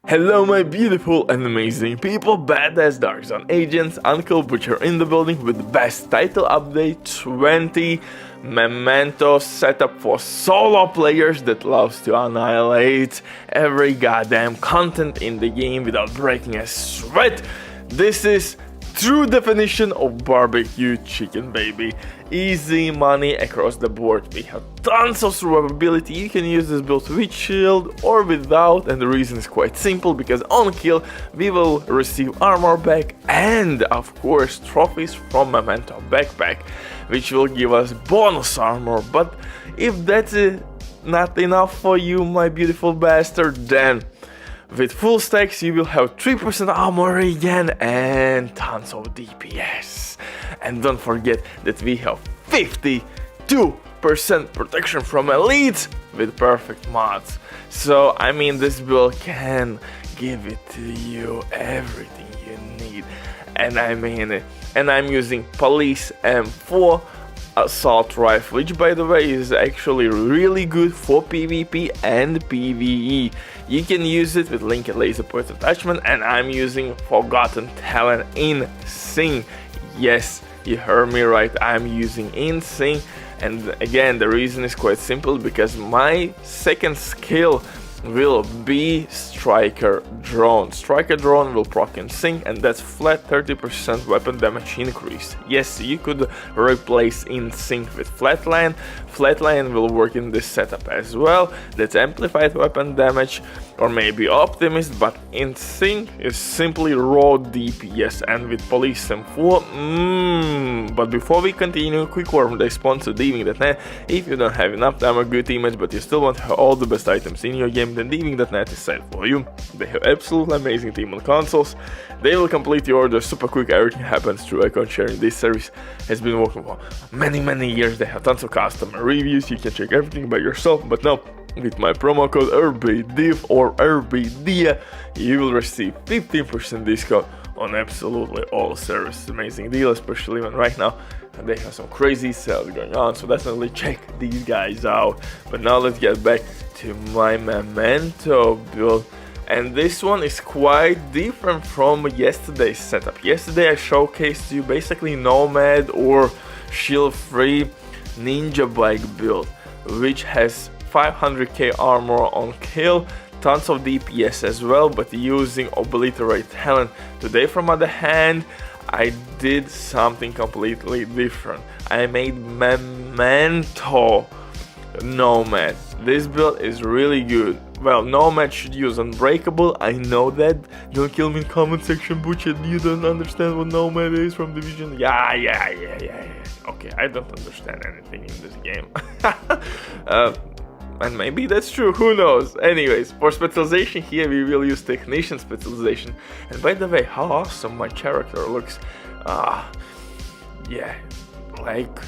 Hello my beautiful and amazing people, badass Dark Zone agents, Uncle Butcher in the building with the best title update 20 Memento setup for solo players that loves to annihilate every goddamn content in the game without breaking a sweat. This is true definition of barbecue chicken, baby. Easy money across the board. We have tons of survivability. You can use this build with shield or without, and the reason is quite simple, because on kill we will receive armor back and of course trophies from Memento backpack, which will give us bonus armor. But if that's not enough for you, my beautiful bastard, then with full stacks you will have 3% armor again and tons of DPS. And don't forget that we have 52% protection from elites with perfect mods. So I mean, this build can give it to you everything you need. And I mean, and I'm using Police M4 assault rifle, which by the way is actually really good for PvP and PvE. You can use it with linked laser point attachment, and I'm using Forgotten Talent in Sync. Yes, you heard me right, I'm using in sync. And again, the reason is quite simple, because my second skill will be Striker Drone. Striker Drone will proc in sync, and that's flat 30% weapon damage increase. Yes, you could replace in sync with Flatline. Flatline will work in this setup as well. That's amplified weapon damage, or maybe Optimist, but in sync is simply raw DPS. And with Police M4, but before we continue, quick word from the sponsor Diving.net. If you don't have enough time or good teammates, but you still want to have all the best items in your game, then Diving.net is set for you. They have absolutely amazing team on consoles. They will complete your order super quick. Everything happens through account sharing. This service has been working for many years. They have tons of customer reviews. You can check everything by yourself. But now, with my promo code RBDIV or RBDIA, you will receive 15% discount on absolutely all services. Amazing deal, especially when right now they have some crazy sales going on, so definitely check these guys out. But now let's get back to my Memento build, and this one is quite different from yesterday's setup. Yesterday I showcased you basically Nomad or shield free ninja bike build, which has 500k armor on kill, tons of DPS as well, but using Obliterate Talent. Today, from other hand, I did something completely different. I made Memento Nomad. This build is really good. Well, Nomad should use Unbreakable, I know that. Don't kill me in comment section, Butcher. You don't understand what Nomad is from Division. Yeah. Okay, I don't understand anything in this game. And maybe that's true, who knows. Anyways, for specialization here we will use Technician specialization. And by the way, how awesome my character looks. Yeah, like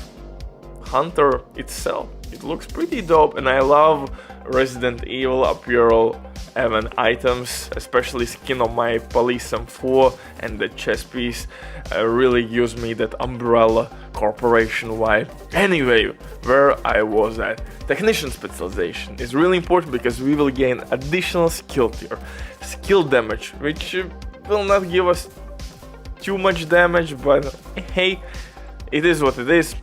Hunter itself. It looks pretty dope, and I love Resident Evil apparel event items, especially skin on my Police M4 and the chest piece really gives me that Umbrella Corporation vibe. Anyway, where I was at, Technician specialization is really important because we will gain additional skill tier, skill damage, which will not give us too much damage, but hey, it is what it is.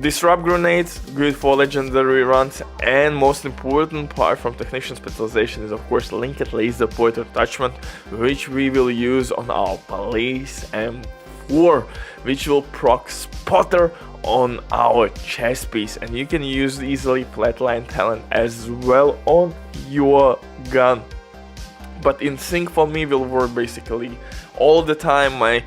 Disrupt grenades, good for legendary runs, and most important part from Technician specialization is of course linked laser point attachment, which we will use on our Police M4, which will proc Spotter on our chest piece, and you can use easily Flatline Talent as well on your gun. But in sync for me will work basically all the time. My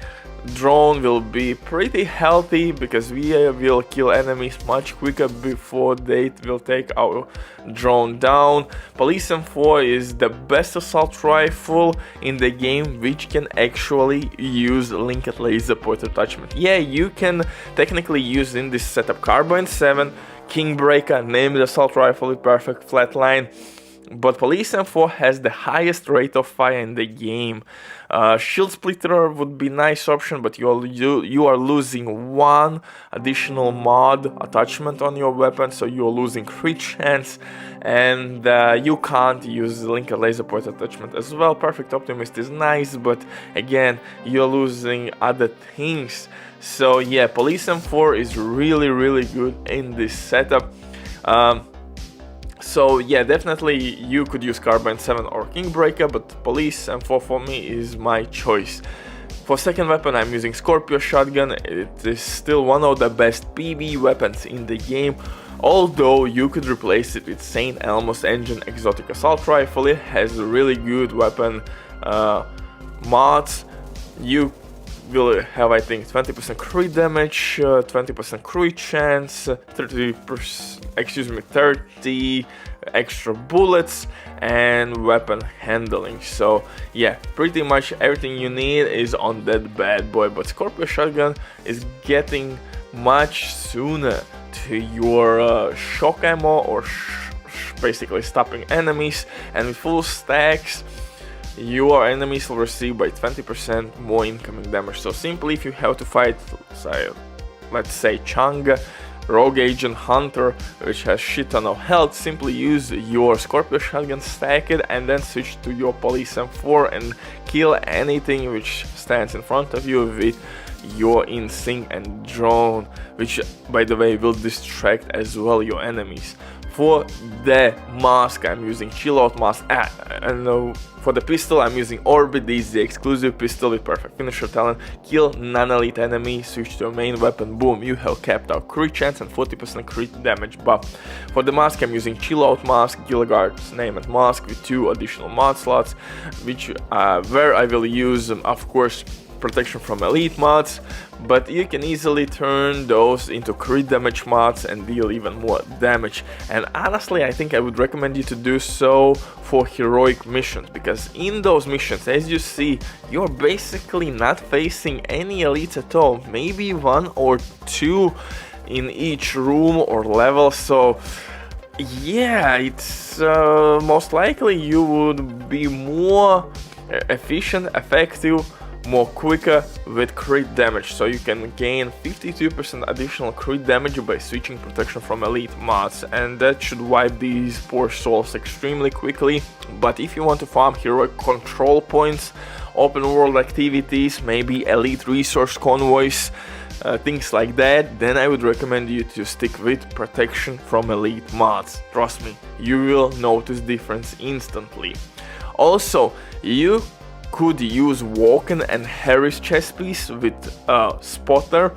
drone will be pretty healthy because we will kill enemies much quicker before they will take our drone down. Police M4 is the best assault rifle in the game, which can actually use linked laser point attachment. Yeah, you can technically use in this setup Carbine 7, Kingbreaker, named assault rifle with perfect flatline, but Police M4 has the highest rate of fire in the game. Shield Splitter would be a nice option, but you are losing one additional mod attachment on your weapon, so you're losing crit chance, and you can't use the Linker Laser Point attachment as well. Perfect Optimist is nice, but again, you're losing other things. So yeah, Police M4 is really good in this setup. So yeah, definitely you could use Carbine 7 or Kingbreaker, but Police M4 for me is my choice. For second weapon, I'm using Scorpio Shotgun. It is still one of the best PB weapons in the game, although you could replace it with St. Elmo's Engine Exotic Assault Rifle. It has really good weapon mods. You will have, I think, 20% crit damage, 20% crit chance, 30 extra bullets, and weapon handling. So yeah, pretty much everything you need is on that bad boy. But Scorpio Shotgun is getting much sooner to your shock ammo, or basically stopping enemies, and with full stacks your enemies will receive by 20% more incoming damage. So simply, if you have to fight, let's say Changa, Rogue Agent, Hunter, which has shit ton of health, simply use your Scorpio Shotgun, stack it, and then switch to your Police M4 and kill anything which stands in front of you with your Insync and Drone, which by the way will distract as well your enemies. For the mask, I'm using Chill Out Mask, and for the pistol, I'm using Orbit. This is the exclusive pistol with perfect finisher talent. Kill non-elite enemy, switch to your main weapon, boom, you have capped out crit chance and 40% crit damage buff. For the mask, I'm using Chill Out Mask, Gilliard's Name and Mask with 2 additional mod slots, which where I will use, of course, protection from elite mods, but you can easily turn those into crit damage mods and deal even more damage. And honestly, I think I would recommend you to do so for heroic missions, because in those missions, as you see, you're basically not facing any elites at all, maybe 1 or 2 in each room or level. So yeah, it's most likely you would be more efficient, effective, more quicker with crit damage. So you can gain 52% additional crit damage by switching protection from elite mods, and that should wipe these poor souls extremely quickly. But if you want to farm heroic control points, open world activities, maybe elite resource convoys, things like that, then I would recommend you to stick with protection from elite mods. Trust me, you will notice difference instantly. Also, you could use Walken and Harris chest piece with Spotter,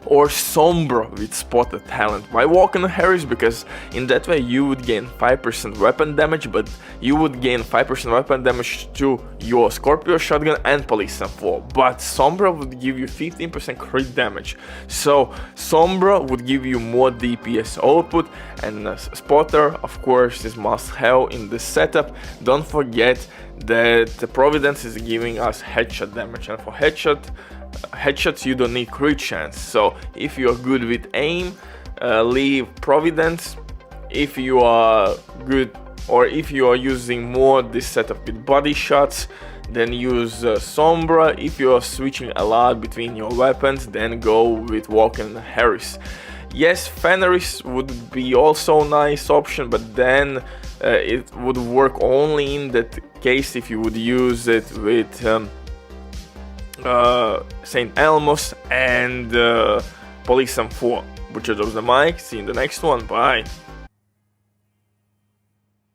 or Sombra with Spotter talent. Why Walken and Harris? Because in that way you would gain 5% weapon damage, but you would gain 5% weapon damage to your Scorpio Shotgun and Police M4. But Sombra would give you 15% crit damage. So Sombra would give you more DPS output, and Spotter, of course, is must have in this setup. Don't forget that the Providence is giving us headshot damage, and for headshots you don't need crit chance. So if you are good with aim, leave Providence. If you are good, or if you are using more this setup with body shots, then use Sombra. If you are switching a lot between your weapons, then go with Walken and Harris. Yes, Fenris would be also a nice option, but then it would work only in that case if you would use it with St. Elmo's and Police M4. Butcher drops the mic, see you in the next one, bye.